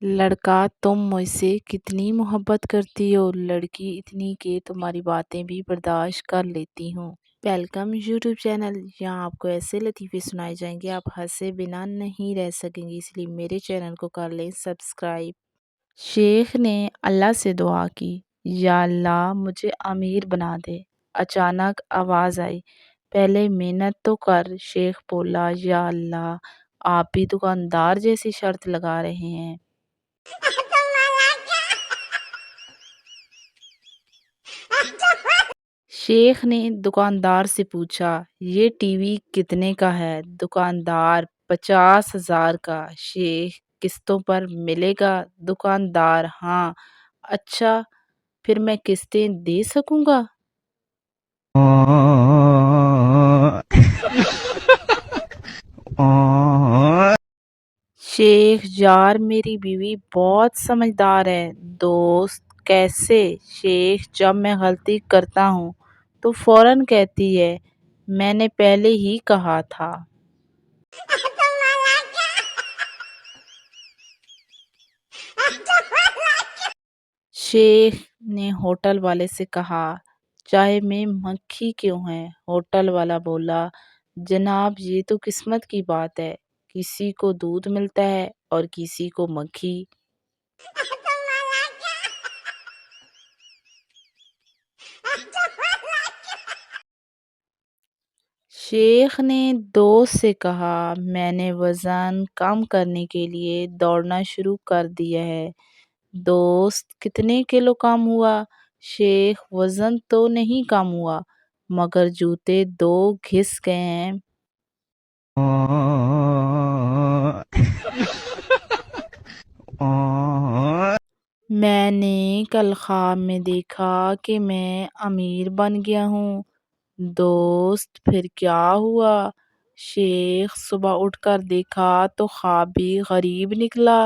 लड़का, तुम मुझसे कितनी मोहब्बत करती हो, लड़की इतनी कि तुम्हारी बातें भी बर्दाश्त कर लेती हूँ। Welcome YouTube channel. यहाँ आपको ऐसे लतीफ़े सुनाए जाएंगे आप हंसे बिना नहीं रह सकेंगे, इसलिए मेरे चैनल को कर लें सब्सक्राइब। शेख ने अल्लाह से दुआ की, या अल्लाह मुझे अमीर बना दे। अचानक आवाज़ आई, पहले मेहनत तो कर। शेख बोला, या अल्लाह आप भी दुकानदार जैसी शर्त लगा रहे हैं। शेख ने दुकानदार से पूछा, ये टीवी कितने का है? दुकानदार, 50,000 का। शेख, किस्तों पर मिलेगा? दुकानदार, हाँ। अच्छा, फिर मैं किस्तें दे सकूंगा? शेख, यार मेरी बीवी बहुत समझदार है। दोस्त, कैसे? शेख, जब मैं गलती करता हूँ तो फौरन कहती है, मैंने पहले ही कहा था। शेख ने होटल वाले से कहा, चाय में मक्खी क्यों है? होटल वाला बोला, जनाब ये तो किस्मत की बात है, किसी को दूध मिलता है और किसी को मक्खी। शेख ने दोस्त से कहा, मैंने वज़न कम करने के लिए दौड़ना शुरू कर दिया है। दोस्त, कितने किलो कम हुआ? शेख, वज़न तो नहीं कम हुआ, मगर जूते 2 घिस गए हैं। मैंने कल ख्वाब में देखा कि मैं अमीर बन गया हूँ। दोस्त, फिर क्या हुआ? शेख, सुबह उठकर देखा तो ख्वाब भी गरीब निकला।